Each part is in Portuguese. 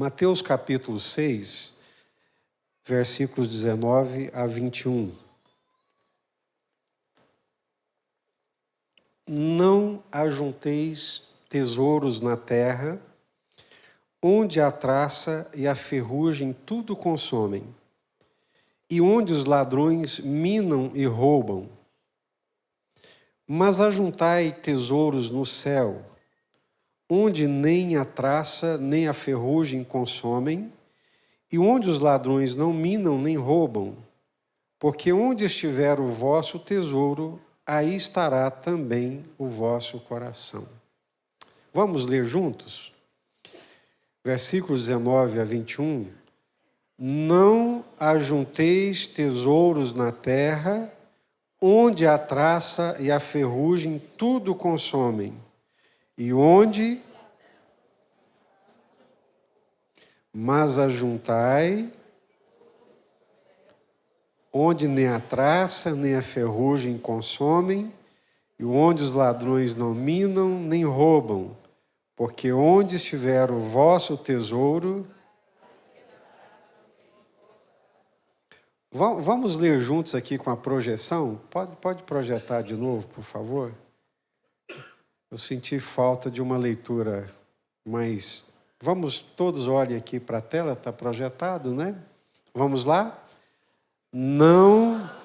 Mateus capítulo 6, versículos 19 a 21. Não ajunteis tesouros na terra, onde a traça e a ferrugem tudo consomem, e onde os ladrões minam e roubam. Mas ajuntai tesouros no céu, onde nem a traça nem a ferrugem consomem, e onde os ladrões não minam nem roubam, porque onde estiver o vosso tesouro, aí estará também o vosso coração. Vamos ler juntos? Versículos 19 a 21. Não ajunteis tesouros na terra, onde a traça e a ferrugem tudo consomem, mas ajuntai, onde nem a traça nem a ferrugem consomem, e onde os ladrões não minam nem roubam, porque onde estiver o vosso tesouro... Vamos ler juntos aqui com a projeção? Pode projetar de novo, por favor? Eu senti falta de uma leitura mais... Vamos, todos olhem aqui para a tela, está projetado, né? Vamos lá? Não...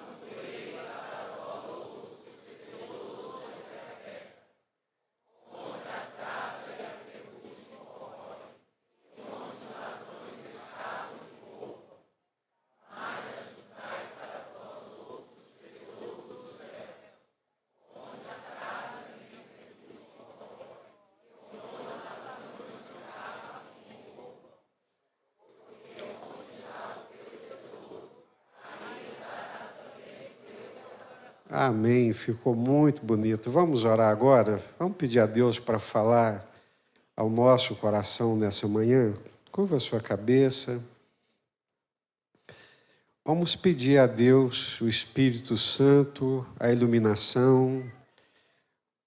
Amém, ficou muito bonito. Vamos orar agora? Vamos pedir a Deus para falar ao nosso coração nessa manhã? Curva a sua cabeça. Vamos pedir a Deus, o Espírito Santo, a iluminação,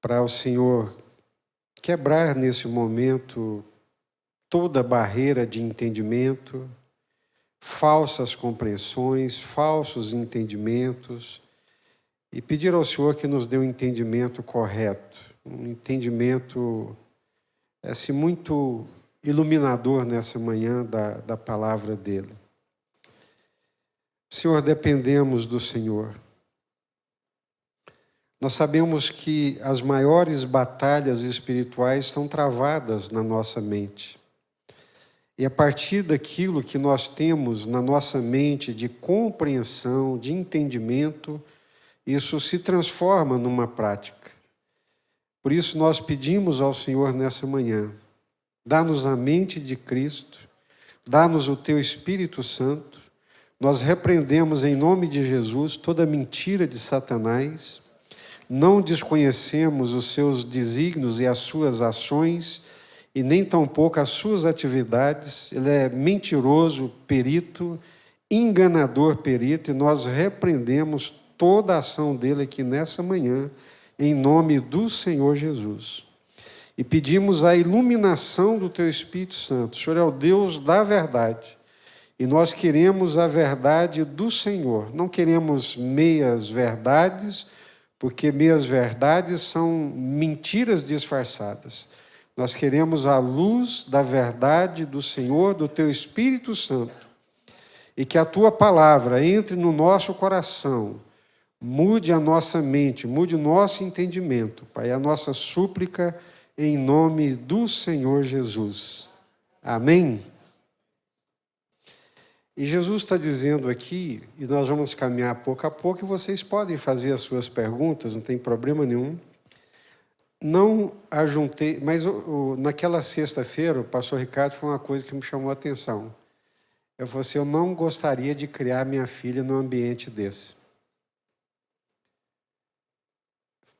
para o Senhor quebrar nesse momento toda barreira de entendimento, falsas compreensões, falsos entendimentos, e pedir ao Senhor que nos dê um entendimento correto, um entendimento assim, muito iluminador nessa manhã da palavra dele. Senhor, dependemos do Senhor. Nós sabemos que as maiores batalhas espirituais são travadas na nossa mente. E a partir daquilo que nós temos na nossa mente de compreensão, de entendimento, isso se transforma numa prática. Por isso nós pedimos ao Senhor nessa manhã, dá-nos a mente de Cristo, dá-nos o Teu Espírito Santo, nós repreendemos em nome de Jesus toda mentira de Satanás, não desconhecemos os seus desígnios e as suas ações, e nem tampouco as suas atividades. Ele é mentiroso, perito, enganador, perito, e nós repreendemos toda a ação dele aqui nessa manhã, em nome do Senhor Jesus. E pedimos a iluminação do Teu Espírito Santo. O Senhor é o Deus da verdade. E nós queremos a verdade do Senhor. Não queremos meias verdades, porque meias verdades são mentiras disfarçadas. Nós queremos a luz da verdade do Senhor, do Teu Espírito Santo. E que a Tua palavra entre no nosso coração, mude a nossa mente, mude o nosso entendimento, Pai, a nossa súplica em nome do Senhor Jesus. Amém? E Jesus está dizendo aqui, e nós vamos caminhar pouco a pouco, e vocês podem fazer as suas perguntas, não tem problema nenhum. Não ajuntei, mas naquela sexta-feira, o pastor Ricardo falou uma coisa que me chamou a atenção. Eu falei assim, eu não gostaria de criar minha filha num ambiente desse.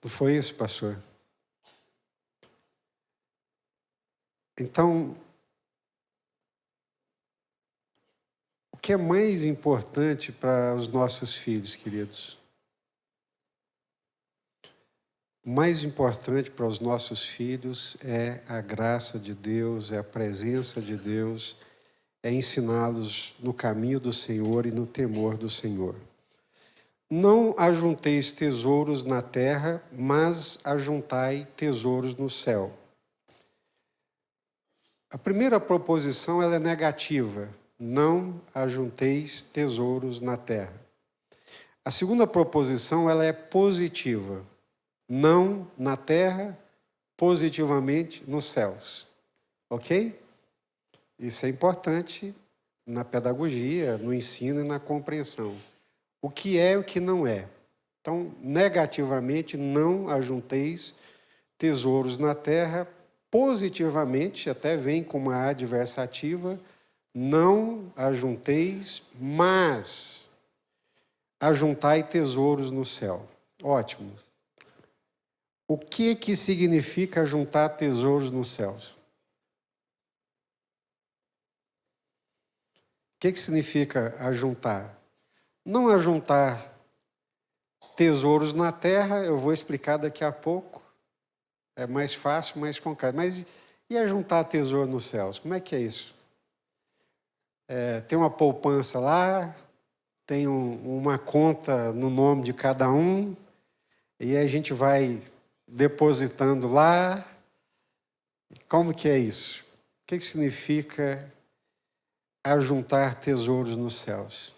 Não foi isso, pastor? Então, o que é mais importante para os nossos filhos, queridos? O mais importante para os nossos filhos é a graça de Deus, é a presença de Deus, é ensiná-los no caminho do Senhor e no temor do Senhor. Não ajunteis tesouros na terra, mas ajuntai tesouros no céu. A primeira proposição ela é negativa. Não ajunteis tesouros na terra. A segunda proposição ela é positiva. Não na terra, positivamente nos céus. Ok? Isso é importante na pedagogia, no ensino e na compreensão. O que é e o que não é. Então, negativamente, não ajunteis tesouros na terra. Positivamente, até vem com uma adversativa, não ajunteis, mas ajuntai tesouros no céu. Ótimo. O que significa ajuntar tesouros nos céus? O que significa ajuntar? Não ajuntar tesouros na terra, eu vou explicar daqui a pouco. É mais fácil, mais concreto. Mas e ajuntar tesouro nos céus? Como é que é isso? Tem uma poupança lá, tem uma conta no nome de cada um, e a gente vai depositando lá. Como que é isso? O que significa ajuntar tesouros nos céus?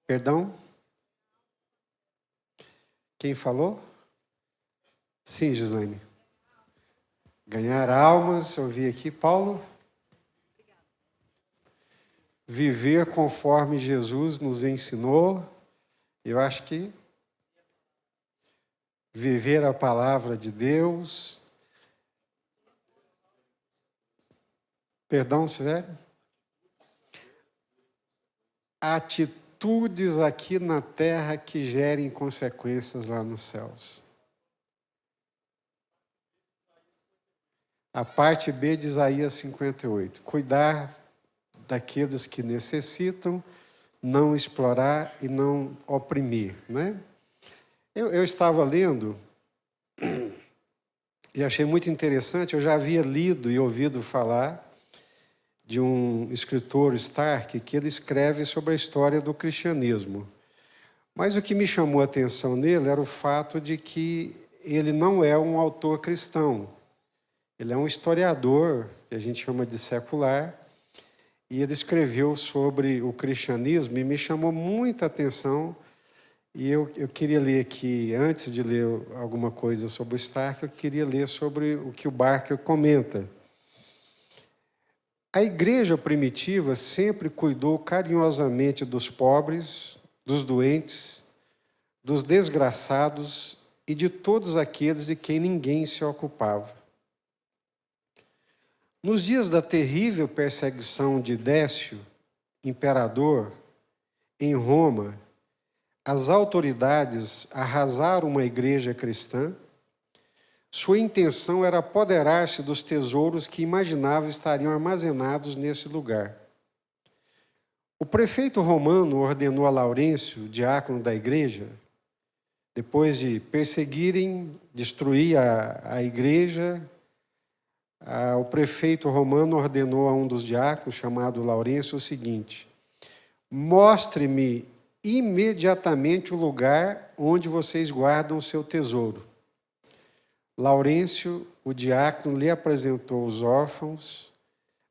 Perdão? Quem falou? Sim, Gislaine. Ganhar almas, eu vi aqui. Paulo? Viver conforme Jesus nos ensinou. Eu acho que viver a palavra de Deus. Perdão, Silvério? Atitudes aqui na terra que gerem consequências lá nos céus. A parte B de Isaías 58. Cuidar daqueles que necessitam, não explorar e não oprimir, né? Eu estava lendo e achei muito interessante, eu já havia lido e ouvido falar de um escritor, Stark, que ele escreve sobre a história do cristianismo. Mas o que me chamou a atenção nele era o fato de que ele não é um autor cristão. Ele é um historiador, que a gente chama de secular, e ele escreveu sobre o cristianismo e me chamou muita atenção. E eu queria ler aqui, antes de ler alguma coisa sobre o Stark, eu queria ler sobre o que o Barker comenta. A igreja primitiva sempre cuidou carinhosamente dos pobres, dos doentes, dos desgraçados e de todos aqueles de quem ninguém se ocupava. Nos dias da terrível perseguição de Décio, imperador, em Roma, as autoridades arrasaram uma igreja cristã. Sua intenção era apoderar-se dos tesouros que imaginavam estariam armazenados nesse lugar. O prefeito romano ordenou a Laurêncio, diácono da igreja, depois de perseguirem, destruir a igreja, o prefeito romano ordenou a um dos diáconos, chamado Laurêncio, o seguinte: mostre-me imediatamente o lugar onde vocês guardam o seu tesouro. Laurêncio, o diácono, lhe apresentou os órfãos,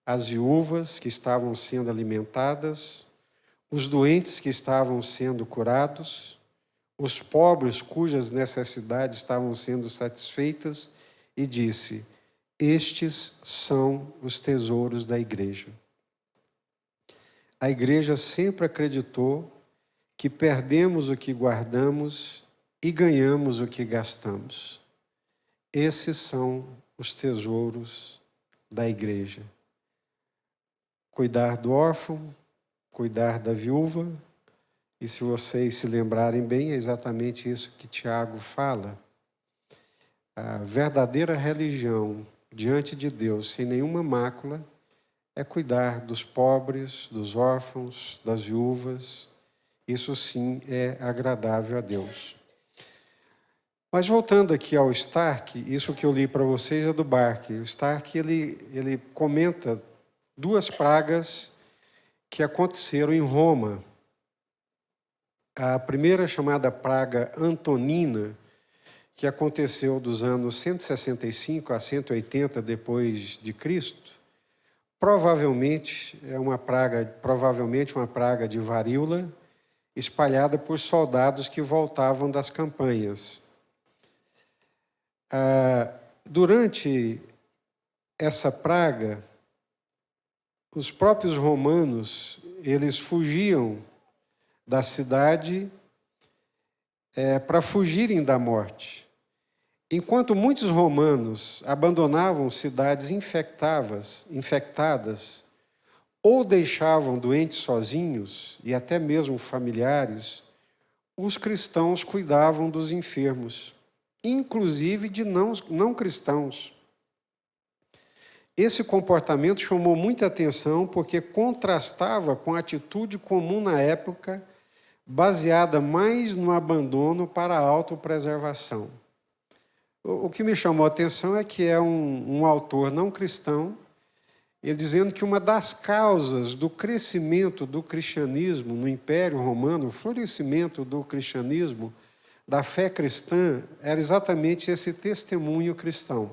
as viúvas que estavam sendo alimentadas, os doentes que estavam sendo curados, os pobres cujas necessidades estavam sendo satisfeitas, e disse: estes são os tesouros da igreja. A igreja sempre acreditou que perdemos o que guardamos e ganhamos o que gastamos. Esses são os tesouros da igreja. Cuidar do órfão, cuidar da viúva, e se vocês se lembrarem bem, é exatamente isso que Tiago fala. A verdadeira religião diante de Deus, sem nenhuma mácula, é cuidar dos pobres, dos órfãos, das viúvas. Isso sim é agradável a Deus. Mas voltando aqui ao Stark, isso que eu li para vocês é do Barker. O Stark ele comenta duas pragas que aconteceram em Roma. A primeira, chamada praga Antonina, que aconteceu dos anos 165 a 180 depois de Cristo, provavelmente uma praga de varíola, espalhada por soldados que voltavam das campanhas. Durante essa praga, os próprios romanos, eles fugiam da cidade para fugirem da morte. Enquanto muitos romanos abandonavam cidades infectadas, ou deixavam doentes sozinhos, e até mesmo familiares, os cristãos cuidavam dos enfermos, inclusive de não cristãos. Esse comportamento chamou muita atenção porque contrastava com a atitude comum na época, baseada mais no abandono para a autopreservação. O que me chamou a atenção é que é um autor não cristão, ele dizendo que uma das causas do crescimento do cristianismo no Império Romano, o florescimento do cristianismo, da fé cristã, era exatamente esse testemunho cristão,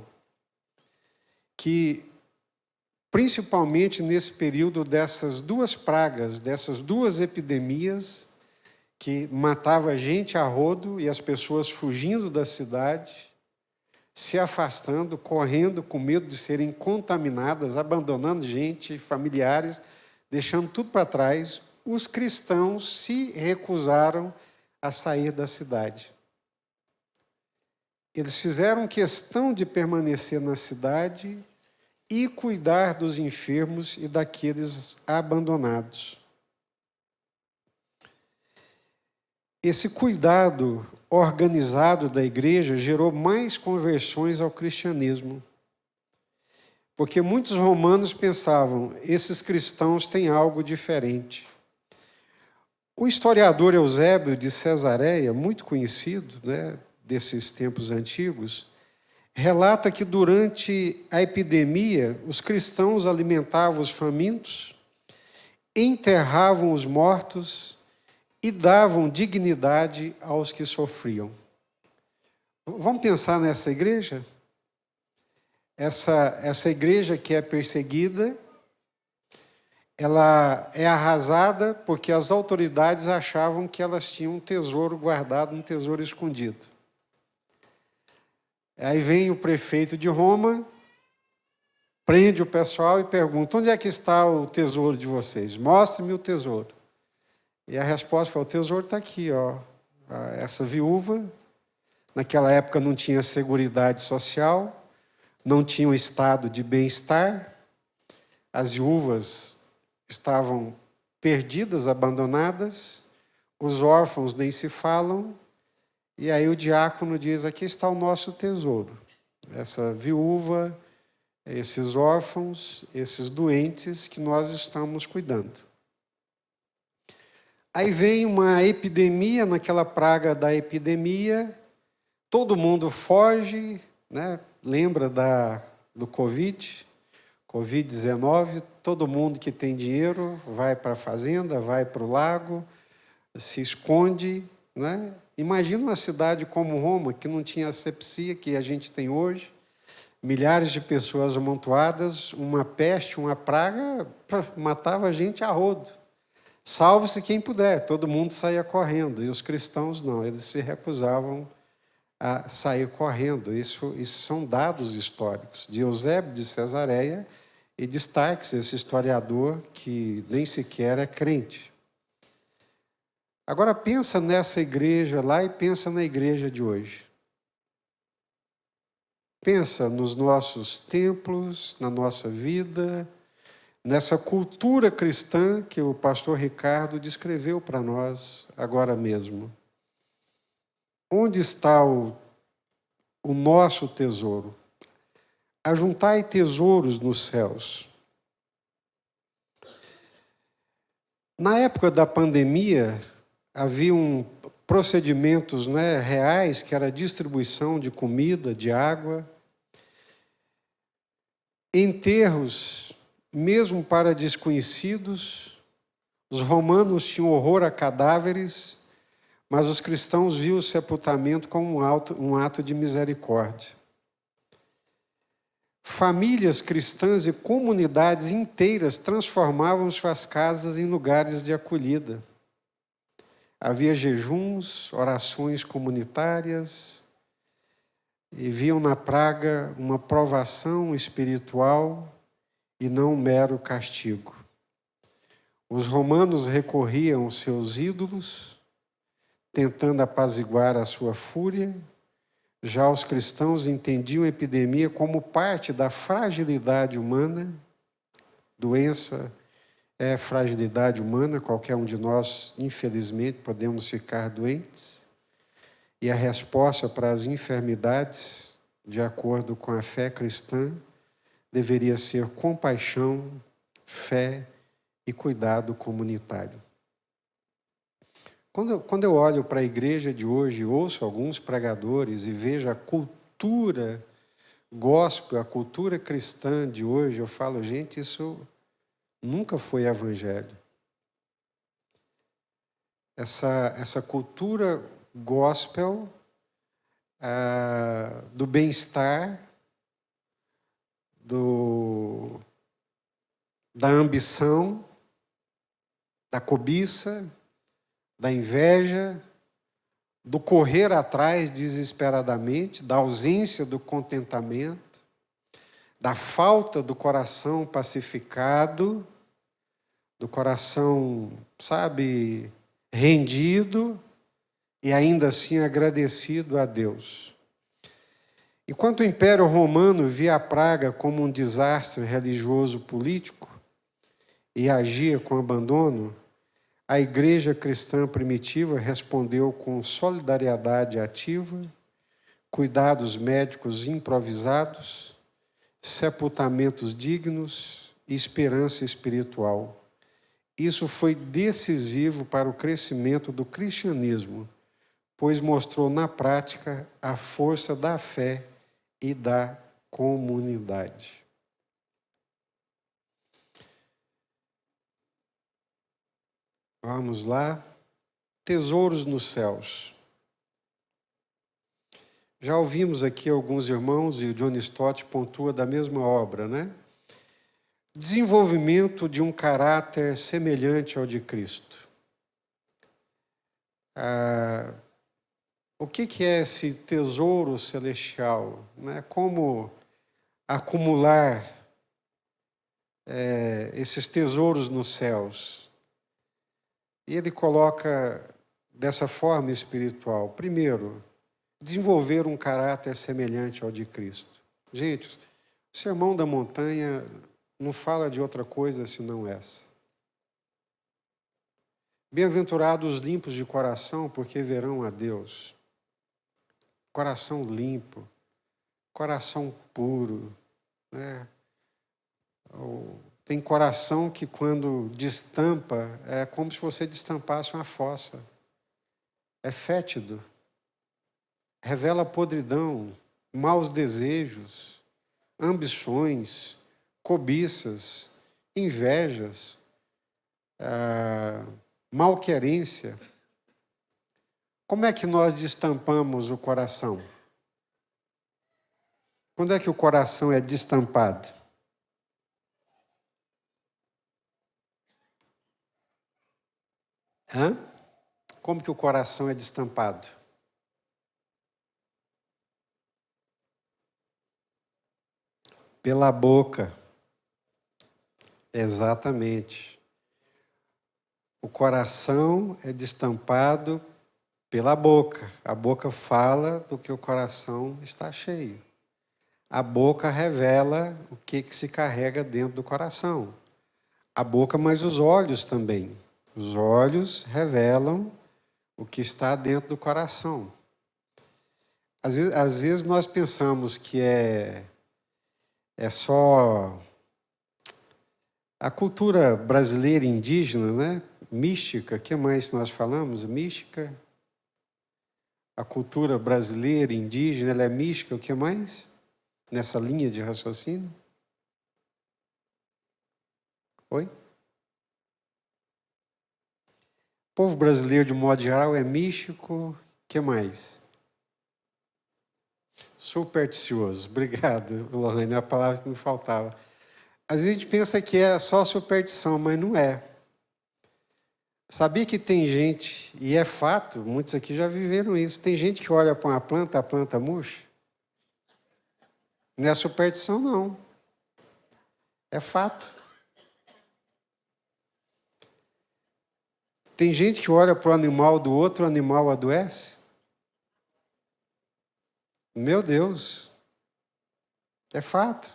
que, principalmente nesse período dessas duas pragas, dessas duas epidemias, que matava gente a rodo e as pessoas fugindo da cidade, se afastando, correndo com medo de serem contaminadas, abandonando gente, familiares, deixando tudo para trás, os cristãos se recusaram a sair da cidade. Eles fizeram questão de permanecer na cidade e cuidar dos enfermos e daqueles abandonados. Esse cuidado organizado da igreja gerou mais conversões ao cristianismo. Porque muitos romanos pensavam, esses cristãos têm algo diferente. O historiador Eusébio de Cesareia, muito conhecido, desses tempos antigos, relata que durante a epidemia, os cristãos alimentavam os famintos, enterravam os mortos e davam dignidade aos que sofriam. Vamos pensar nessa igreja? Essa igreja que é perseguida, ela é arrasada porque as autoridades achavam que elas tinham um tesouro guardado, um tesouro escondido. Aí vem o prefeito de Roma, prende o pessoal e pergunta, onde é que está o tesouro de vocês? Mostre-me o tesouro. E a resposta foi, o tesouro está aqui, ó. Essa viúva, naquela época não tinha seguridade social, não tinha um estado de bem-estar, as viúvas estavam perdidas, abandonadas, os órfãos nem se falam, e aí o diácono diz, aqui está o nosso tesouro. Essa viúva, esses órfãos, esses doentes que nós estamos cuidando. Aí vem uma epidemia, naquela praga da epidemia, todo mundo foge, lembra do Covid-19, todo mundo que tem dinheiro vai para a fazenda, vai para o lago, se esconde. Imagina uma cidade como Roma, que não tinha asepsia que a gente tem hoje, milhares de pessoas amontoadas, uma peste, uma praga, matava a gente a rodo. Salve-se quem puder, todo mundo saía correndo, e os cristãos não, eles se recusavam a sair correndo. Isso são dados históricos, de Eusébio de Cesareia e de Starks, esse historiador que nem sequer é crente. Agora pensa nessa igreja lá e pensa na igreja de hoje. Pensa nos nossos templos, na nossa vida, nessa cultura cristã que o pastor Ricardo descreveu para nós agora mesmo. Onde está o nosso tesouro? Ajuntai tesouros nos céus. Na época da pandemia, haviam procedimentos reais, que era a distribuição de comida, de água, enterros mesmo para desconhecidos. Os romanos tinham horror a cadáveres, mas os cristãos viam o sepultamento como um ato de misericórdia. Famílias cristãs e comunidades inteiras transformavam suas casas em lugares de acolhida. Havia jejuns, orações comunitárias, e viam na praga uma provação espiritual e não um mero castigo. Os romanos recorriam aos seus ídolos, tentando apaziguar a sua fúria. Já os cristãos entendiam a epidemia como parte da fragilidade humana. Doença é fragilidade humana, qualquer um de nós, infelizmente, podemos ficar doentes. E a resposta para as enfermidades, de acordo com a fé cristã, deveria ser compaixão, fé e cuidado comunitário. Quando eu olho para a igreja de hoje, ouço alguns pregadores e vejo a cultura gospel, a cultura cristã de hoje, eu falo, gente, isso nunca foi evangelho. Essa cultura gospel do bem-estar, da ambição, da cobiça, da inveja, do correr atrás desesperadamente, da ausência do contentamento, da falta do coração pacificado, do coração, sabe, rendido e ainda assim agradecido a Deus. Enquanto o Império Romano via a praga como um desastre religioso-político e agia com abandono, a igreja cristã primitiva respondeu com solidariedade ativa, cuidados médicos improvisados, sepultamentos dignos e esperança espiritual. Isso foi decisivo para o crescimento do cristianismo, pois mostrou na prática a força da fé e da comunidade. Vamos lá. Tesouros nos céus. Já ouvimos aqui alguns irmãos, e o John Stott pontua da mesma obra, né? Desenvolvimento de um caráter semelhante ao de Cristo. O que é esse tesouro celestial? Né? Como acumular esses tesouros nos céus? E ele coloca dessa forma espiritual. Primeiro, desenvolver um caráter semelhante ao de Cristo. Gente, o Sermão da Montanha não fala de outra coisa senão essa. Bem-aventurados os limpos de coração, porque verão a Deus. Coração limpo, coração puro, né? Tem coração que quando destampa, é como se você destampasse uma fossa. É fétido. Revela podridão, maus desejos, ambições, cobiças, invejas, malquerência. Como é que nós destampamos o coração? Quando é que o coração é destampado? Como que o coração é destampado? Pela boca. Exatamente. O coração é destampado pela boca. A boca fala do que o coração está cheio. A boca revela o que se carrega dentro do coração. A boca, mas os olhos também. Os olhos revelam o que está dentro do coração. Às vezes nós pensamos que é só a cultura brasileira indígena, né? Mística, o que mais nós falamos? Mística. A cultura brasileira indígena, ela é mística, o que mais? Nessa linha de raciocínio? Oi? O povo brasileiro, de modo geral, é místico. O que mais? Supersticioso. Obrigado, Lohane, é a palavra que me faltava. Às vezes a gente pensa que é só superstição, mas não é. Sabia que tem gente, e é fato, muitos aqui já viveram isso, tem gente que olha para uma planta, a planta murcha? Não é superstição, não. É fato. Tem gente que olha para o animal do outro, o animal adoece? Meu Deus. É fato.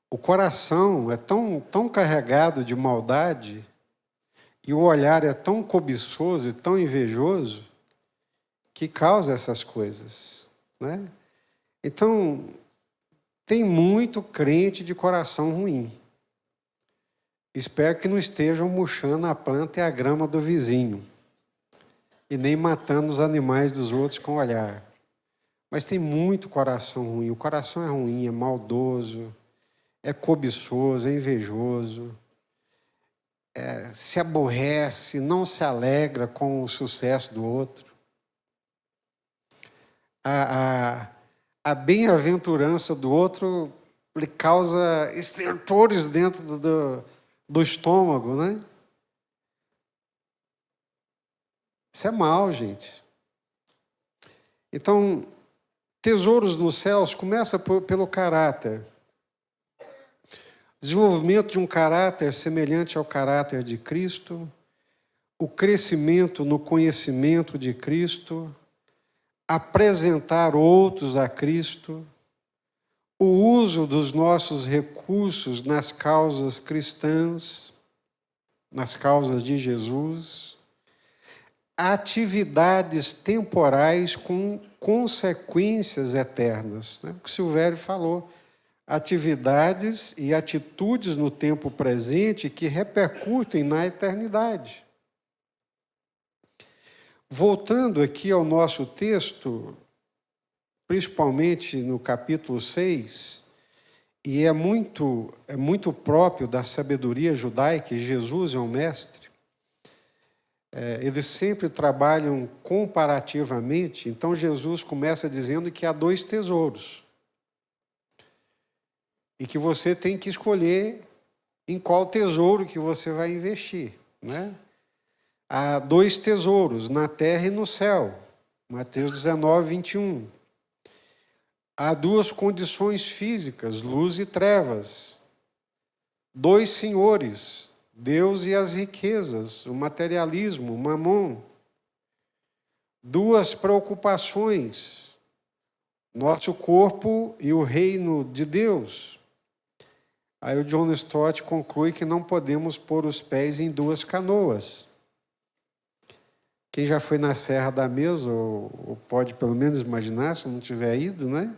O coração é tão carregado de maldade e o olhar é tão cobiçoso e tão invejoso que causa essas coisas, né? Então, tem muito crente de coração ruim. Espero que não estejam murchando a planta e a grama do vizinho e nem matando os animais dos outros com o olhar. Mas tem muito coração ruim. O coração é ruim, é maldoso, é cobiçoso, é invejoso, se aborrece, não se alegra com o sucesso do outro. A bem-aventurança do outro lhe causa estertores dentro do estômago, né? Isso é mal, gente. Então, tesouros nos céus começa pelo caráter. Desenvolvimento de um caráter semelhante ao caráter de Cristo, o crescimento no conhecimento de Cristo, apresentar outros a Cristo, o uso dos nossos recursos nas causas cristãs, nas causas de Jesus, atividades temporais com consequências eternas, né? O que o Silvério falou, atividades e atitudes no tempo presente que repercutem na eternidade. Voltando aqui ao nosso texto, principalmente no capítulo 6, e é muito próprio da sabedoria judaica, e Jesus é um mestre, eles sempre trabalham comparativamente. Então Jesus começa dizendo que há 2 tesouros e que você tem que escolher em qual tesouro que você vai investir, né? Há 2 tesouros, na terra e no céu. Mateus 19, 21. Há 2 condições físicas, luz e trevas. 2 senhores, Deus e as riquezas, o materialismo, o mamon. 2 preocupações, nosso corpo e o reino de Deus. Aí o John Stott conclui que não podemos pôr os pés em 2 canoas. Quem já foi na Serra da Mesa, ou pode pelo menos imaginar, se não tiver ido, né?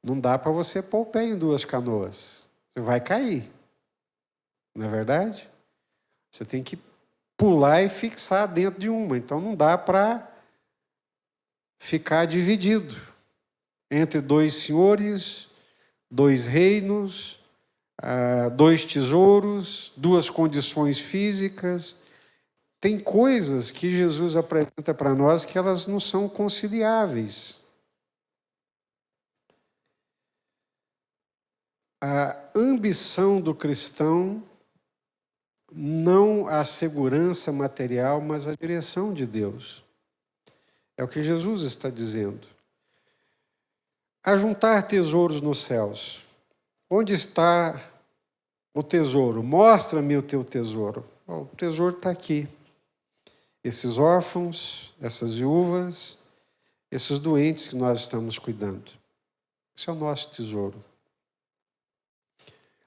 Não dá para você pôr o pé em 2 canoas. Você vai cair. Não é verdade? Você tem que pular e fixar dentro de uma. Então não dá para ficar dividido entre 2 senhores, 2 reinos, 2 tesouros, 2 condições físicas. Tem coisas que Jesus apresenta para nós que elas não são conciliáveis. A ambição do cristão não a segurança material, mas a direção de Deus. É o que Jesus está dizendo. Ajuntar tesouros nos céus. Onde está o tesouro? Mostra-me o teu tesouro. O tesouro está aqui. Esses órfãos, essas viúvas, esses doentes que nós estamos cuidando. Esse é o nosso tesouro.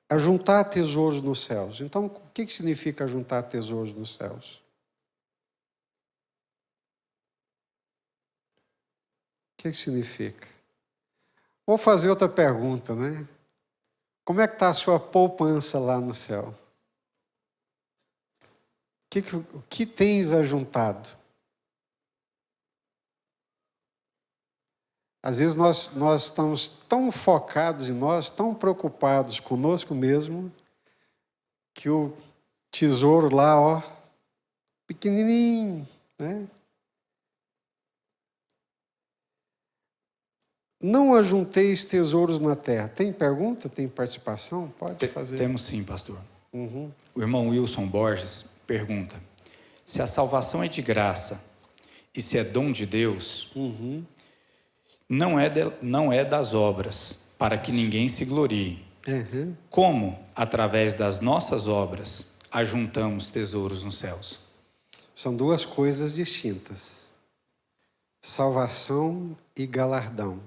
Ajuntar tesouros nos céus. Então, o que significa ajuntar tesouros nos céus? O que significa? Vou fazer outra pergunta, né? Como é que está a sua poupança lá no céu? O que tens ajuntado? Às vezes nós estamos tão focados em nós, tão preocupados conosco mesmo, que o tesouro lá, ó, pequenininho, né? Não ajunteis tesouros na terra. Tem pergunta? Tem participação? Pode fazer. Temos sim, pastor. Uhum. O irmão Wilson Borges pergunta: se a salvação é de graça e se é dom de Deus, não é das obras, para que ninguém se glorie. Como, através das nossas obras, ajuntamos tesouros nos céus? São duas coisas distintas: salvação e galardão,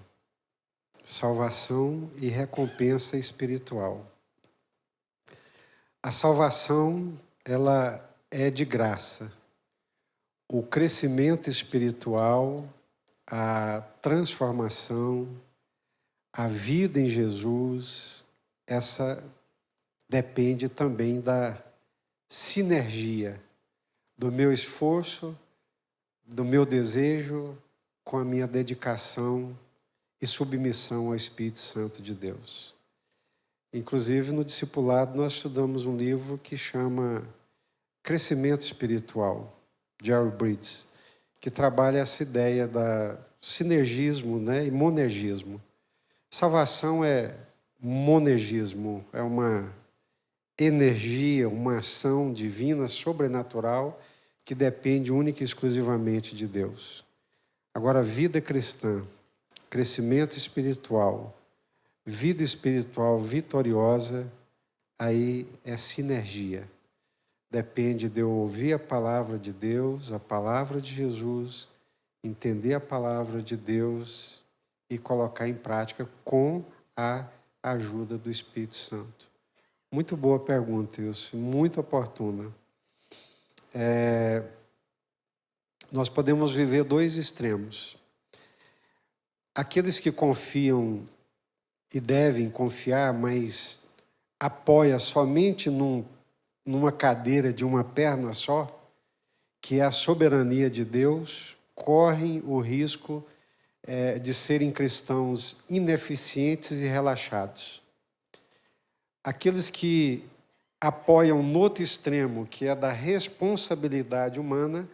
salvação e recompensa espiritual. A salvação, ela é de graça. O crescimento espiritual, a transformação, a vida em Jesus, essa depende também da sinergia do meu esforço, do meu desejo, com a minha dedicação e submissão ao Espírito Santo de Deus. Inclusive, no discipulado, nós estudamos um livro que chama Crescimento Espiritual, de Jerry Bridges, que trabalha essa ideia da sinergismo, né, e monergismo. Salvação é monergismo, é uma energia, uma ação divina, sobrenatural, que depende única e exclusivamente de Deus. Agora, vida cristã, crescimento espiritual, vida espiritual vitoriosa, aí é sinergia. Depende de eu ouvir a palavra de Deus, a palavra de Jesus, entender a palavra de Deus e colocar em prática com a ajuda do Espírito Santo. Muito boa pergunta, Wilson, muito oportuna. Nós podemos viver dois extremos. Aqueles que confiam e devem confiar, mas apoia somente numa cadeira de uma perna só, que é a soberania de Deus, correm o risco de serem cristãos ineficientes e relaxados. Aqueles que apoiam no outro extremo, que é da responsabilidade humana,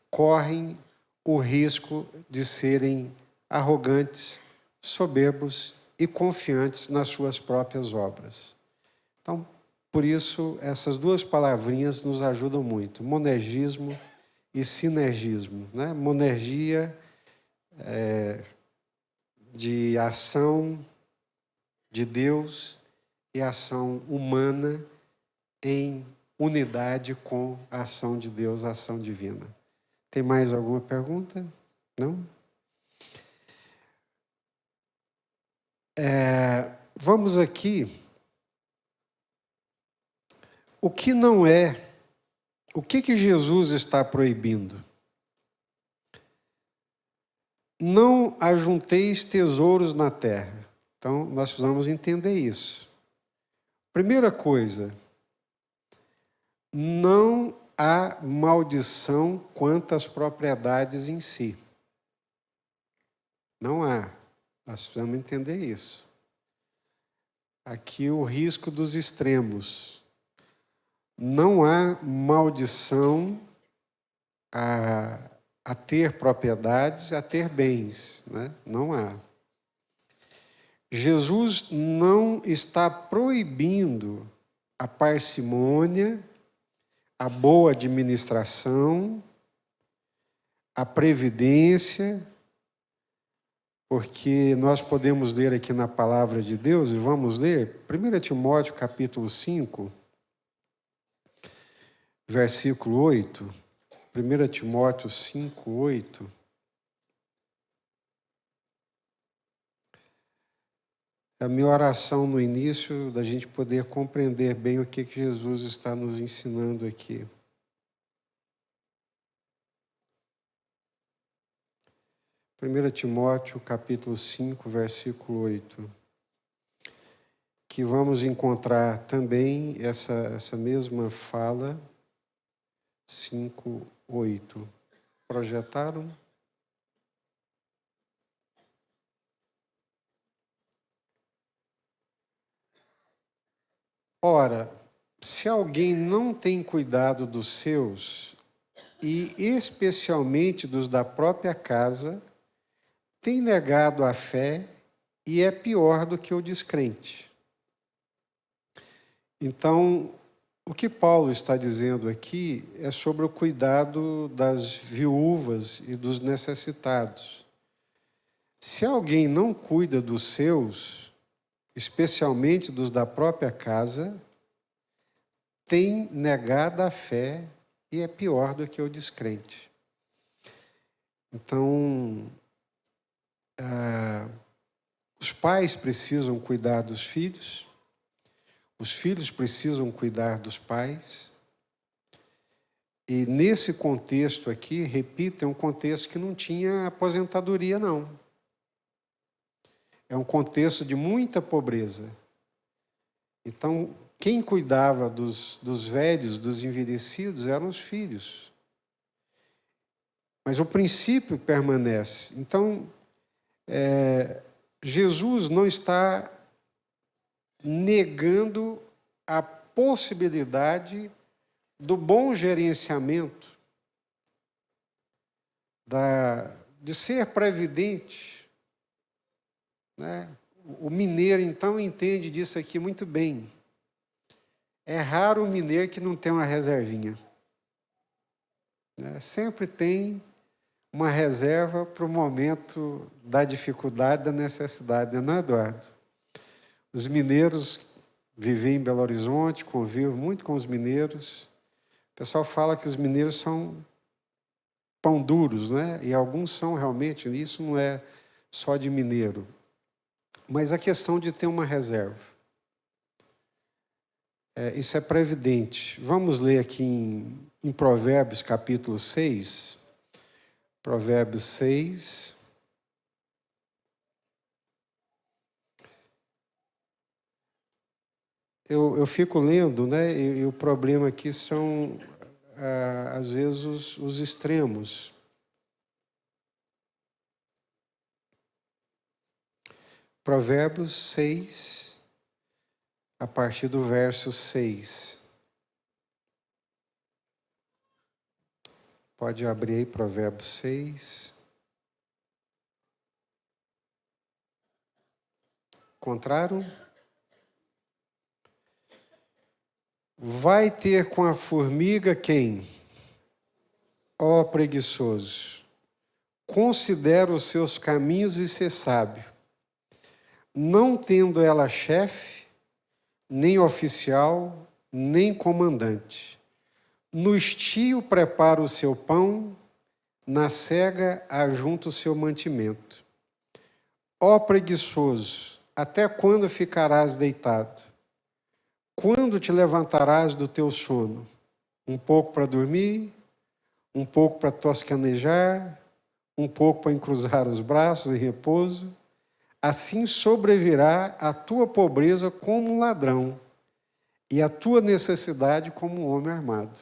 correm o risco de serem arrogantes, soberbos e confiantes nas suas próprias obras. Então, por isso, essas duas palavrinhas nos ajudam muito: monergismo e sinergismo, né? Monergia de ação de Deus e ação humana em unidade com a ação de Deus, a ação divina. Tem mais alguma pergunta? Não? Vamos aqui. O que não é, o que Jesus está proibindo? Não ajunteis tesouros na terra. Então, nós precisamos entender isso. Primeira coisa, não há maldição quanto às propriedades em si. Não há. Nós precisamos entender isso. Aqui o risco dos extremos. Não há maldição a ter propriedades, a ter bens, né? Não há. Jesus não está proibindo a parcimônia, a boa administração, a previdência, porque nós podemos ler aqui na palavra de Deus, e vamos ler 1 Timóteo capítulo 5, versículo 8, 1 Timóteo 5, 8. A minha oração no início, da gente poder compreender bem o que Jesus está nos ensinando aqui. 1 Timóteo capítulo 5, versículo 8. Que vamos encontrar também essa mesma fala, 5, 8. Projetaram? Ora, se alguém não tem cuidado dos seus, e especialmente dos da própria casa, tem negado a fé e é pior do que o descrente. Então, o que Paulo está dizendo aqui é sobre o cuidado das viúvas e dos necessitados. Se alguém não cuida dos seus, especialmente dos da própria casa, tem negado a fé e é pior do que o descrente. Então, os pais precisam cuidar dos filhos, os filhos precisam cuidar dos pais. E nesse contexto aqui, repito, é um contexto que não tinha aposentadoria, não. É um contexto de muita pobreza. Então, quem cuidava dos velhos, dos envelhecidos, eram os filhos. Mas o princípio permanece. Então, Jesus não está negando a possibilidade do bom gerenciamento, de ser previdente, né? O mineiro, então, entende disso aqui muito bem. É raro o mineiro que não tem uma reservinha, né? Sempre tem uma reserva para o momento da dificuldade, da necessidade, não é, Eduardo? Os mineiros vivem em Belo Horizonte, convivo muito com os mineiros. O pessoal fala que os mineiros são pão duros, né? E alguns são realmente, isso não é só de mineiro. Mas a questão de ter uma reserva. Isso é previdente. Vamos ler aqui em Provérbios, capítulo 6. Provérbios 6. Eu fico lendo, né? E o problema aqui são, às vezes, os extremos. Provérbios 6, a partir do verso 6. Pode abrir aí, Provérbios 6. Encontraram? Vai ter com a formiga quem? Ó preguiçoso, considera os seus caminhos e ser sábio, não tendo ela chefe, nem oficial, nem comandante. No estio prepara o seu pão, na cega ajunta o seu mantimento. Ó preguiçoso, até quando ficarás deitado? Quando te levantarás do teu sono? Um pouco para dormir, um pouco para tosquenejar, um pouco para encruzar os braços em repouso. Assim sobrevirá a tua pobreza como um ladrão e a tua necessidade como um homem armado.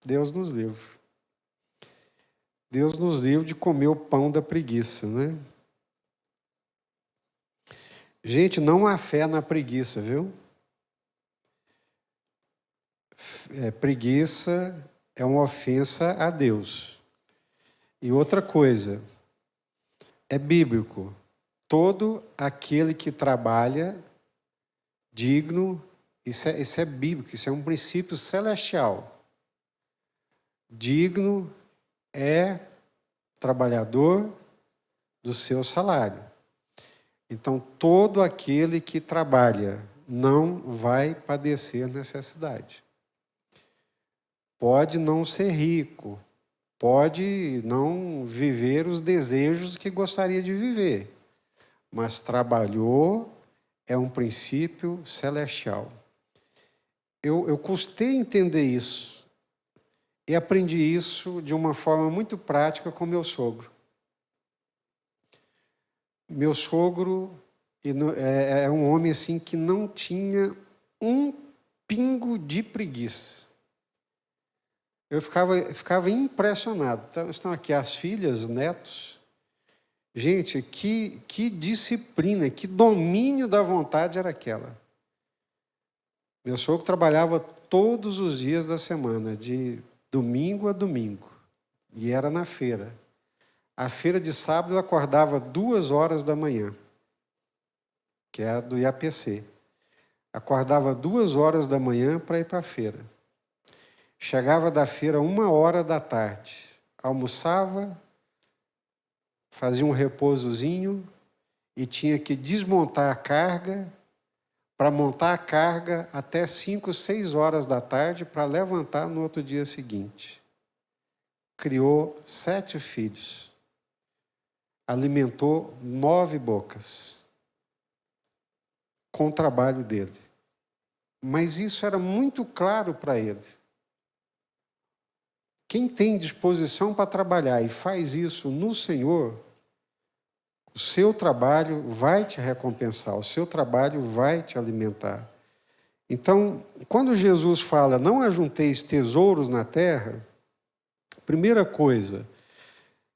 Deus nos livre. Deus nos livre de comer o pão da preguiça, né? Gente, não há fé na preguiça, viu? Preguiça é uma ofensa a Deus. E outra coisa, é bíblico. Todo aquele que trabalha digno, isso é bíblico, isso é um princípio celestial. Digno é trabalhador do seu salário. Então, todo aquele que trabalha não vai padecer necessidade. Pode não ser rico, pode não viver os desejos que gostaria de viver, mas trabalhou é um princípio celestial. Eu custei entender isso e aprendi isso de uma forma muito prática com meu sogro. Meu sogro é um homem assim que não tinha um pingo de preguiça. Eu ficava impressionado. Então, estão aqui as filhas, netos. Gente, que disciplina, que domínio da vontade era aquela. Meu sogro trabalhava todos os dias da semana, de domingo a domingo, e era na feira. A feira de sábado ele acordava 2h da manhã, que é a do IAPC. Acordava 2h da manhã para ir para a feira. Chegava da feira 1h da tarde. Almoçava, fazia um repousozinho e tinha que desmontar a carga para montar a carga até 5, 6 horas da tarde para levantar no outro dia seguinte. Criou 7 filhos. Alimentou 9 bocas com o trabalho dele. Mas isso era muito claro para ele. Quem tem disposição para trabalhar e faz isso no Senhor, o seu trabalho vai te recompensar, o seu trabalho vai te alimentar. Então, quando Jesus fala, não ajunteis tesouros na terra, primeira coisa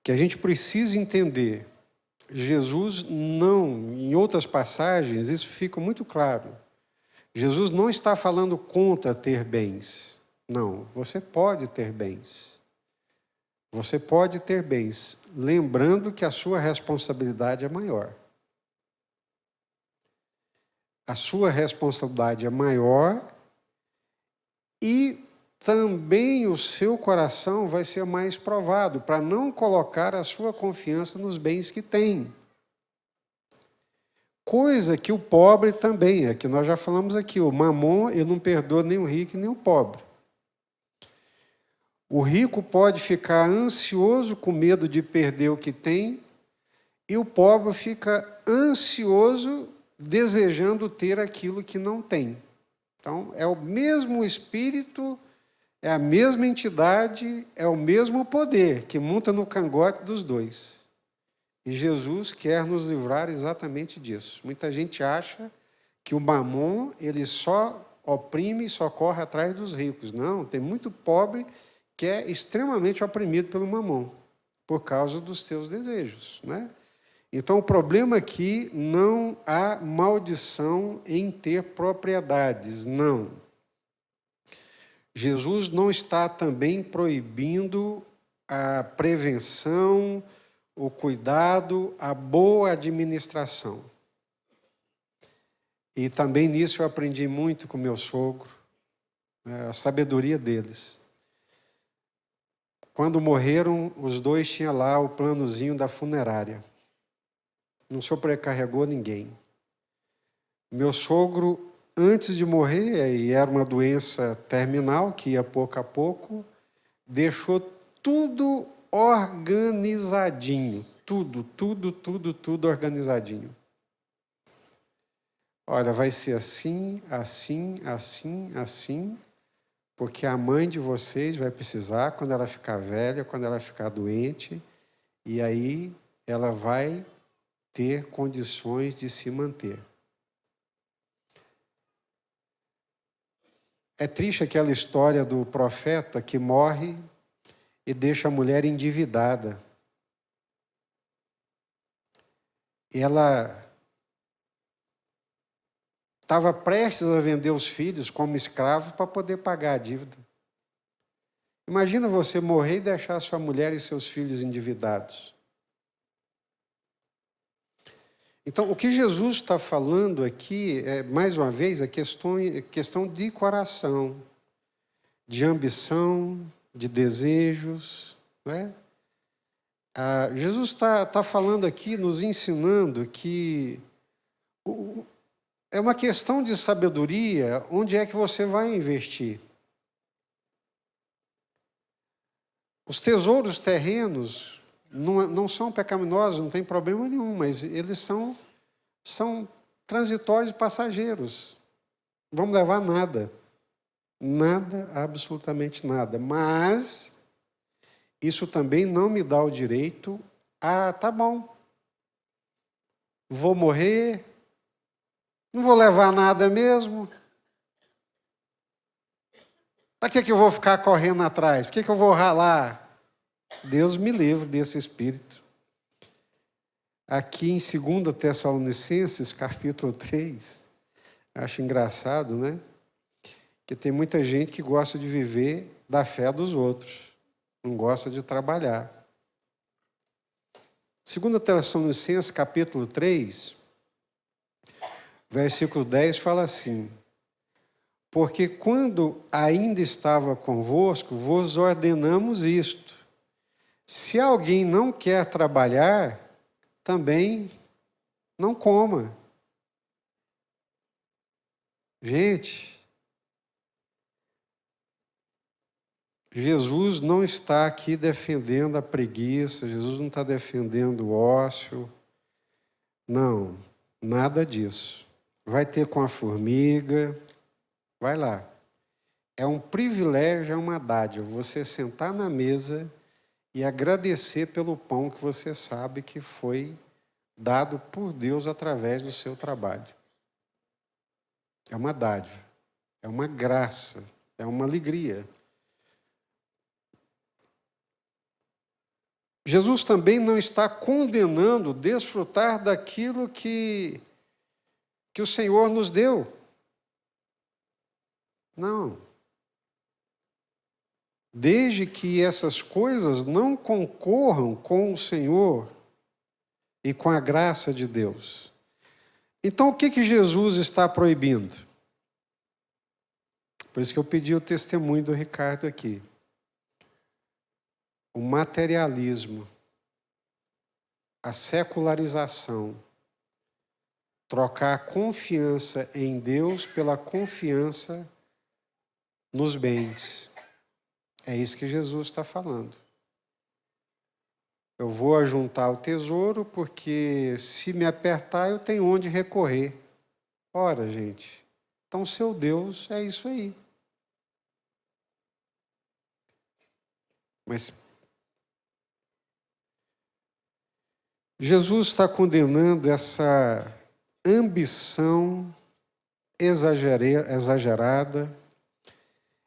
que a gente precisa entender, Jesus não, em outras passagens, isso fica muito claro. Jesus não está falando contra ter bens. Não, você pode ter bens. Você pode ter bens, lembrando que a sua responsabilidade é maior. A sua responsabilidade é maior e também o seu coração vai ser mais provado para não colocar a sua confiança nos bens que tem. Coisa que o pobre também é, que nós já falamos aqui, o mamon, ele não perdoa nem o rico nem o pobre. O rico pode ficar ansioso com medo de perder o que tem, e o pobre fica ansioso desejando ter aquilo que não tem. Então, é o mesmo espírito, é a mesma entidade, é o mesmo poder que monta no cangote dos dois. E Jesus quer nos livrar exatamente disso. Muita gente acha que o mamon, ele só oprime e só corre atrás dos ricos. Não, tem muito pobre que é extremamente oprimido pelo mamon, por causa dos teus desejos, né? Então, o problema aqui, não há maldição em ter propriedades, não. Jesus não está também proibindo a prevenção, o cuidado, a boa administração. E também nisso eu aprendi muito com meu sogro, a sabedoria deles. Quando morreram, os dois tinham lá o planozinho da funerária. Não sobrecarregou ninguém. Meu sogro, antes de morrer, e era uma doença terminal, que ia pouco a pouco, deixou tudo organizadinho. Tudo organizadinho. Olha, vai ser assim, assim, assim, assim, porque a mãe de vocês vai precisar quando ela ficar velha, quando ela ficar doente, e aí ela vai ter condições de se manter. É triste aquela história do profeta que morre e deixa a mulher endividada. Ela estava prestes a vender os filhos como escravos para poder pagar a dívida. Imagina você morrer e deixar sua mulher e seus filhos endividados. Então, o que Jesus está falando aqui, mais uma vez, é questão de coração, de ambição, de desejos. Né? Jesus está falando aqui, nos ensinando que é uma questão de sabedoria onde é que você vai investir. Os tesouros terrenos não são pecaminosos, não tem problema nenhum, mas eles são transitórios e passageiros. Não vão levar nada. Nada, absolutamente nada. Mas isso também não me dá o direito tá bom, vou morrer, não vou levar nada mesmo. Para que eu vou ficar correndo atrás? Por que eu vou ralar? Deus me livre desse espírito. Aqui em 2 Tessalonicenses, capítulo 3, acho engraçado, né? Porque tem muita gente que gosta de viver da fé dos outros, não gosta de trabalhar. 2 Tessalonicenses, capítulo 3, versículo 10, fala assim: porque quando ainda estava convosco, vos ordenamos isto. Se alguém não quer trabalhar, também não coma. Gente, Jesus não está aqui defendendo a preguiça, Jesus não está defendendo o ócio. Não, nada disso. Vai ter com a formiga, vai lá. É um privilégio, é uma dádiva você sentar na mesa e agradecer pelo pão que você sabe que foi dado por Deus através do seu trabalho. É uma dádiva, é uma graça, é uma alegria. Jesus também não está condenando desfrutar daquilo que o Senhor nos deu. Não. Desde que essas coisas não concorram com o Senhor e com a graça de Deus. Então, o que Jesus está proibindo? Por isso que eu pedi o testemunho do Ricardo aqui. O materialismo, a secularização, trocar a confiança em Deus pela confiança nos bens. É isso que Jesus está falando. Eu vou ajuntar o tesouro porque se me apertar eu tenho onde recorrer. Ora, gente, então seu Deus é isso aí. Mas Jesus está condenando essa ambição exagerada,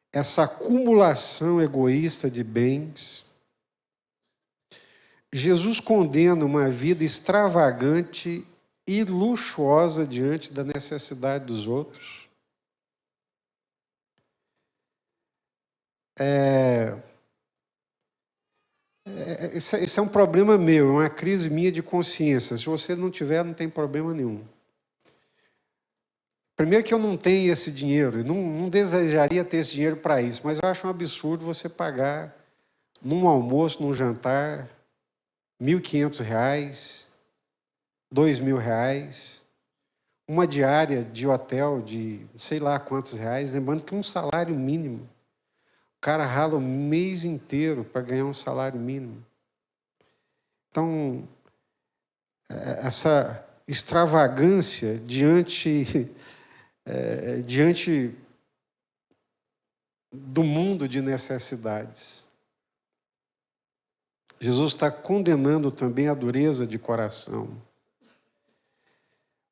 essa acumulação egoísta de bens. Jesus condena uma vida extravagante e luxuosa diante da necessidade dos outros. Esse é um problema meu, é uma crise minha de consciência. Se você não tiver, não tem problema nenhum. Primeiro que eu não tenho esse dinheiro, não desejaria ter esse dinheiro para isso, mas eu acho um absurdo você pagar num almoço, num jantar, R$ 1.500, R$ 2.000, uma diária de hotel de sei lá quantos reais, lembrando que um salário mínimo. O cara rala o mês inteiro para ganhar um salário mínimo. Então, essa extravagância diante do mundo de necessidades. Jesus está condenando também a dureza de coração.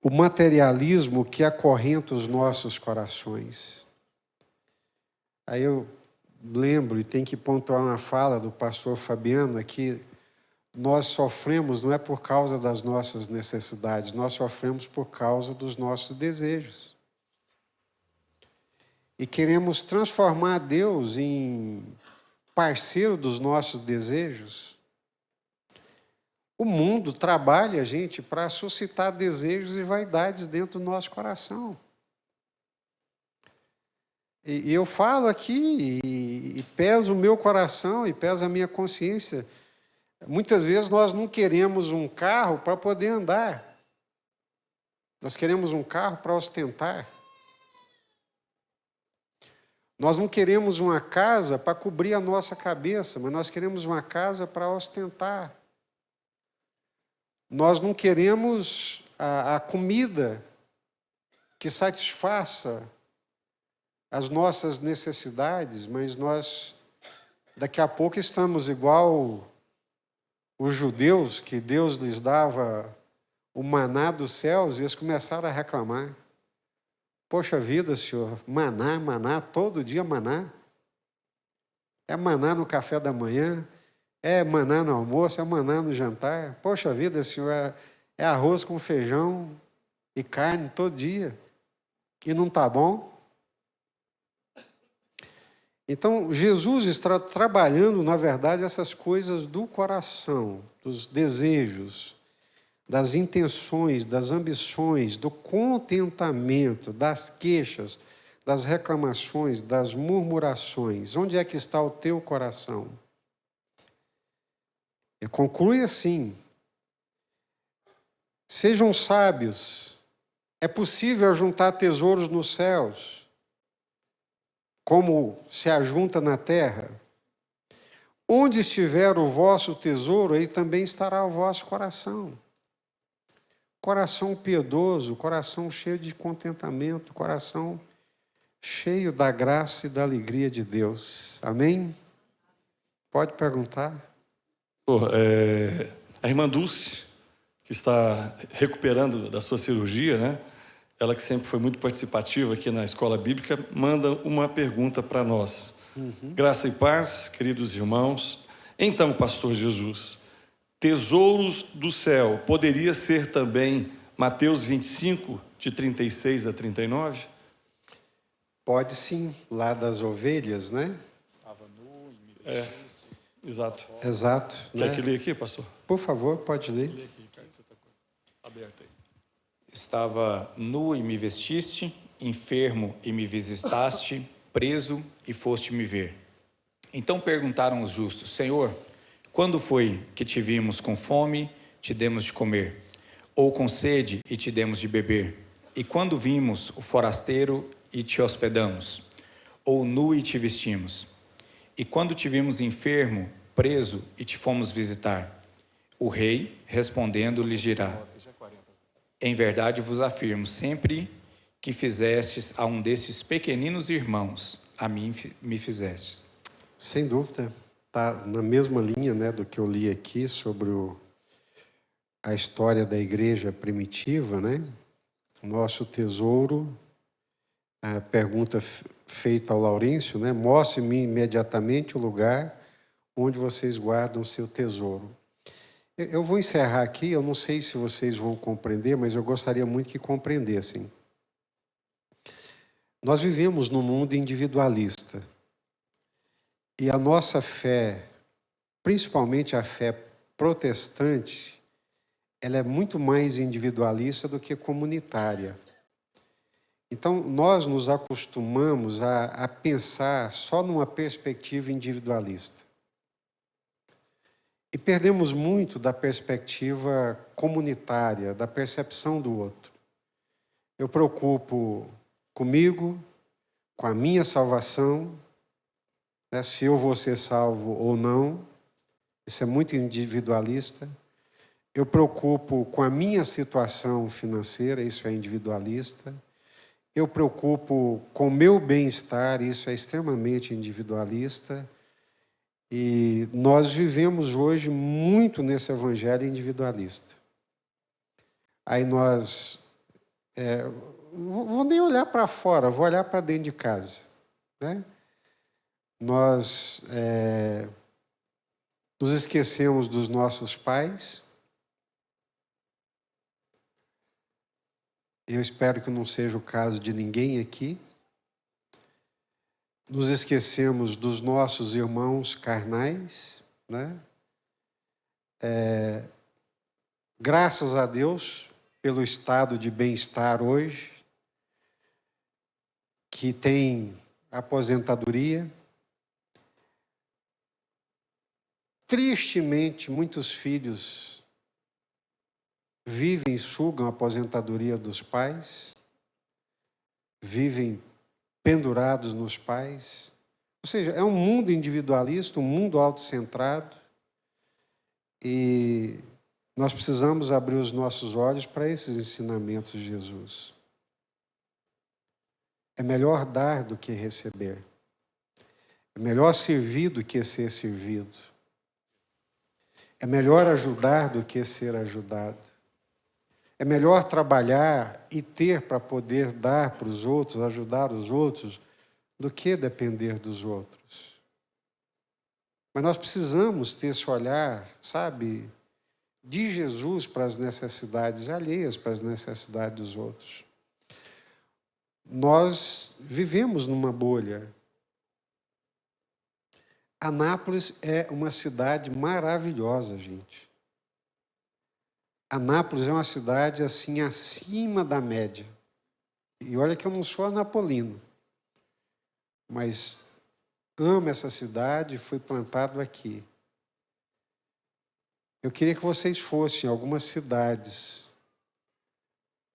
O materialismo que acorrenta os nossos corações. Aí eu lembro, e tenho que pontuar uma fala do pastor Fabiano aqui, nós sofremos não é por causa das nossas necessidades, nós sofremos por causa dos nossos desejos. E queremos transformar Deus em parceiro dos nossos desejos. O mundo trabalha, gente, para suscitar desejos e vaidades dentro do nosso coração. E eu falo aqui e pesa o meu coração e pesa a minha consciência. Muitas vezes nós não queremos um carro para poder andar. Nós queremos um carro para ostentar. Nós não queremos uma casa para cobrir a nossa cabeça, mas nós queremos uma casa para ostentar. Nós não queremos a comida que satisfaça as nossas necessidades, mas nós, daqui a pouco, estamos igual os judeus, que Deus lhes dava o maná dos céus, e eles começaram a reclamar. Poxa vida, Senhor, maná, todo dia maná. É maná no café da manhã, é maná no almoço, é maná no jantar. Poxa vida, Senhor, é arroz com feijão e carne todo dia. E não está bom? Então, Jesus está trabalhando, na verdade, essas coisas do coração, dos desejos, das intenções, das ambições, do contentamento, das queixas, das reclamações, das murmurações. Onde é que está o teu coração? E conclui assim: sejam sábios, é possível juntar tesouros nos céus, como se ajunta na terra. Onde estiver o vosso tesouro, aí também estará o vosso coração. Coração piedoso, coração cheio de contentamento, coração cheio da graça e da alegria de Deus. Amém? Pode perguntar. A irmã Dulce, que está recuperando da sua cirurgia, né? Ela que sempre foi muito participativa aqui na Escola Bíblica, manda uma pergunta para nós. Graça e paz, queridos irmãos. Então, pastor Jesus, tesouros do céu, poderia ser também Mateus 25, de 36 a 39? Pode sim, lá das ovelhas, né? Estava nu e me vestia. Exato. Exato. Quer Né? que leia aqui, pastor? Por favor, pode ler. Lê aqui, Ricardo, você está aberto aí. Estava nu e me vestiste, enfermo e me visitaste, preso e foste me ver. Então perguntaram os justos: Senhor, quando foi que te vimos com fome, te demos de comer, ou com sede e te demos de beber? E quando vimos o forasteiro e te hospedamos, ou nu e te vestimos? E quando te vimos enfermo, preso e te fomos visitar? O rei, respondendo, lhes dirá: em verdade vos afirmo, sempre que fizestes a um desses pequeninos irmãos, a mim me fizestes. Sem dúvida. Está na mesma linha, né, do que eu li aqui sobre a história da igreja primitiva, né? Nosso tesouro, a pergunta feita ao Laurêncio, né? Mostre-me imediatamente o lugar onde vocês guardam o seu tesouro. Eu vou encerrar aqui, eu não sei se vocês vão compreender, mas eu gostaria muito que compreendessem. Nós vivemos num mundo individualista. E a nossa fé, principalmente a fé protestante, ela é muito mais individualista do que comunitária. Então, nós nos acostumamos a pensar só numa perspectiva individualista. E perdemos muito da perspectiva comunitária, da percepção do outro. Eu preocupo comigo, com a minha salvação, né, se eu vou ser salvo ou não. Isso é muito individualista. Eu preocupo com a minha situação financeira, isso é individualista. Eu preocupo com o meu bem-estar, isso é extremamente individualista. E nós vivemos hoje muito nesse evangelho individualista. Aí nós... vou nem olhar para fora, vou olhar para dentro de casa, né? Nós nos esquecemos dos nossos pais. Eu espero que não seja o caso de ninguém aqui. Nos esquecemos dos nossos irmãos carnais, né? Graças a Deus pelo estado de bem-estar hoje, que tem aposentadoria. Tristemente, muitos filhos vivem e sugam a aposentadoria dos pais, vivem pendurados nos pais. Ou seja, é um mundo individualista, um mundo autocentrado, e nós precisamos abrir os nossos olhos para esses ensinamentos de Jesus. É melhor dar do que receber. É melhor servir do que ser servido. É melhor ajudar do que ser ajudado. É melhor trabalhar e ter para poder dar para os outros, ajudar os outros, do que depender dos outros. Mas nós precisamos ter esse olhar, sabe, de Jesus para as necessidades alheias, para as necessidades dos outros. Nós vivemos numa bolha. Anápolis é uma cidade maravilhosa, gente. Anápolis é uma cidade assim acima da média. E olha que eu não sou anapolino, mas amo essa cidade, fui plantado aqui. Eu queria que vocês fossem a algumas cidades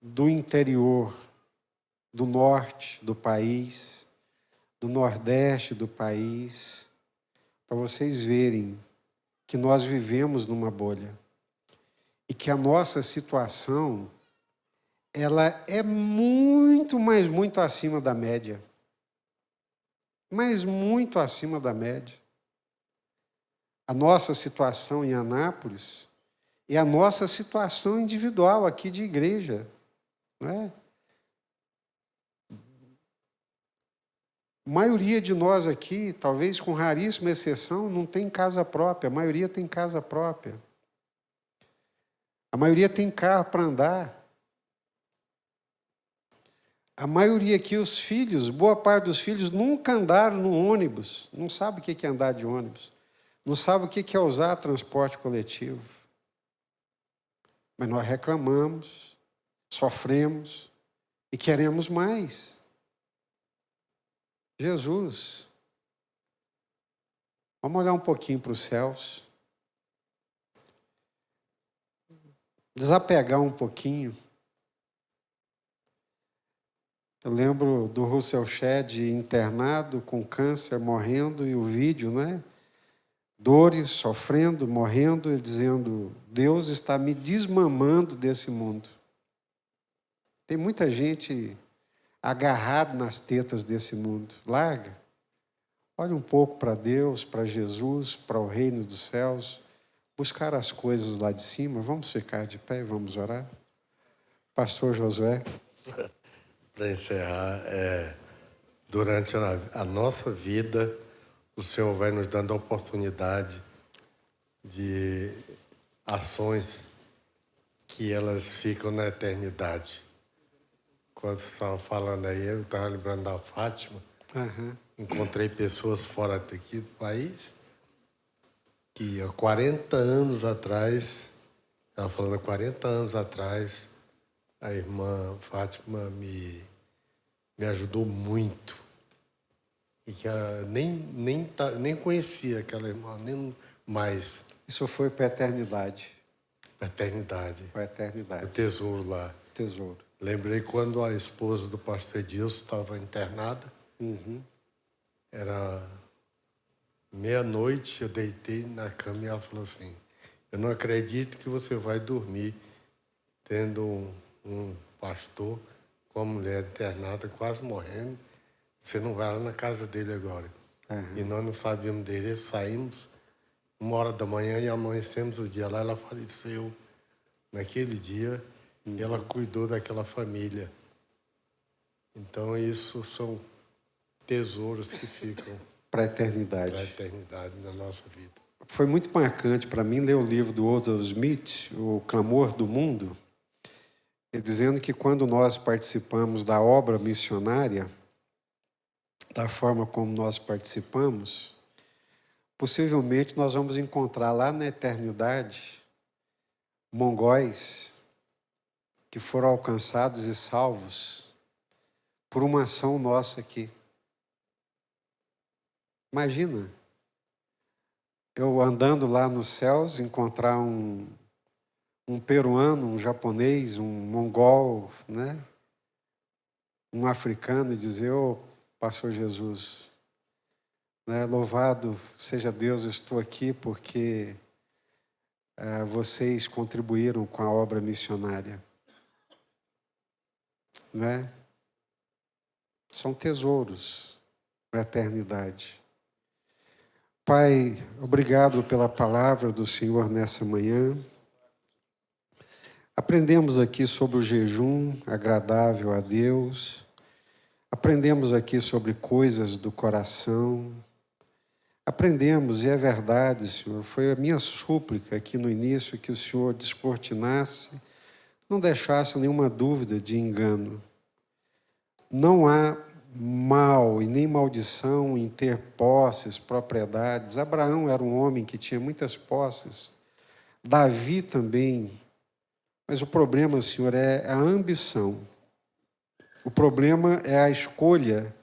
do interior, do norte do país, do nordeste do país, para vocês verem que nós vivemos numa bolha e que a nossa situação ela é muito, mas muito acima da média. Mas muito acima da média. A nossa situação em Anápolis é a nossa situação individual aqui de igreja, não é? A maioria de nós aqui, talvez com raríssima exceção, não tem casa própria. A maioria tem casa própria. A maioria tem carro para andar. A maioria aqui, os filhos, boa parte dos filhos nunca andaram no ônibus. Não sabe o que é andar de ônibus. Não sabe o que é usar transporte coletivo. Mas nós reclamamos, sofremos e queremos mais. Jesus, vamos olhar um pouquinho para os céus, desapegar um pouquinho. Eu lembro do Russell Shedd internado com câncer, morrendo, e o vídeo, né? Dores, sofrendo, morrendo, e dizendo: Deus está me desmamando desse mundo. Tem muita gente agarrado nas tetas desse mundo. Larga. Olha um pouco para Deus, para Jesus, para o reino dos céus. Buscar as coisas lá de cima. Vamos ficar de pé e vamos orar. Pastor Josué. Para encerrar, durante a nossa vida, o Senhor vai nos dando a oportunidade de ações que elas ficam na eternidade. Quando você estava falando aí, eu estava lembrando da Fátima. Encontrei pessoas fora daqui do país que há 40 anos atrás, ela falando há 40 anos atrás, a irmã Fátima me ajudou muito. E que ela nem conhecia aquela irmã, nem mais. Isso foi para a eternidade. Para a eternidade. Para a eternidade. O tesouro lá. Tesouro. Lembrei quando a esposa do pastor Edilson estava internada. Era meia-noite, eu deitei na cama e ela falou assim: eu não acredito que você vai dormir tendo um pastor com uma mulher internada, quase morrendo. Você não vai lá na casa dele agora. E nós não sabíamos dele, saímos 1h da manhã e amanhecemos o dia lá. Ela faleceu naquele dia e ela cuidou daquela família. Então, isso são tesouros que ficam para a eternidade. Para a eternidade na nossa vida. Foi muito marcante para mim ler o livro do Joseph Smith, O Clamor do Mundo, dizendo que quando nós participamos da obra missionária, da forma como nós participamos, possivelmente nós vamos encontrar lá na eternidade mongóis que foram alcançados e salvos por uma ação nossa aqui. Imagina, eu andando lá nos céus, encontrar um peruano, um japonês, um mongol, né? Um africano, e dizer: ô, pastor Jesus, né? Louvado seja Deus, eu estou aqui porque vocês contribuíram com a obra missionária. Né? São tesouros para a eternidade. Pai, obrigado pela palavra do Senhor nessa manhã. Aprendemos aqui sobre o jejum agradável a Deus. Aprendemos aqui sobre coisas do coração. Aprendemos, e é verdade, Senhor, foi a minha súplica aqui no início, que o Senhor descortinasse, não deixasse nenhuma dúvida de engano. Não há mal e nem maldição em ter posses, propriedades. Abraão era um homem que tinha muitas posses. Davi também. Mas o problema, Senhor, é a ambição. O problema é a escolha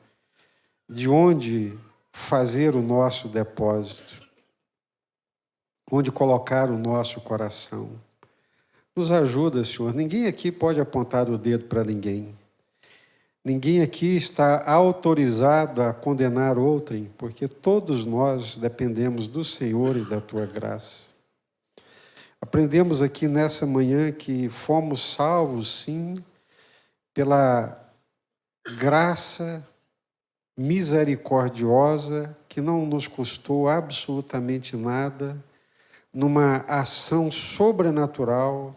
de onde fazer o nosso depósito, onde colocar o nosso coração. Nos ajuda, Senhor. Ninguém aqui pode apontar o dedo para ninguém. Ninguém aqui está autorizado a condenar outrem, porque todos nós dependemos do Senhor e da Tua graça. Aprendemos aqui nessa manhã que fomos salvos, sim, pela graça misericordiosa que não nos custou absolutamente nada, numa ação sobrenatural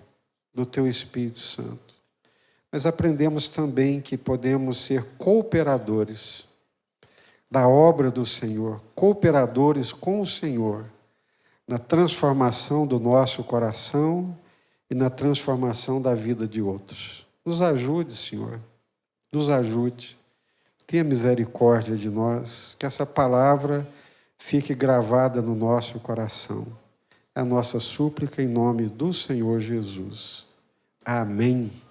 do Teu Espírito Santo. Mas aprendemos também que podemos ser cooperadores da obra do Senhor, cooperadores com o Senhor, na transformação do nosso coração e na transformação da vida de outros. Nos ajude, Senhor, nos ajude. Tenha misericórdia de nós, que essa palavra fique gravada no nosso coração. É a nossa súplica em nome do Senhor Jesus. Amém.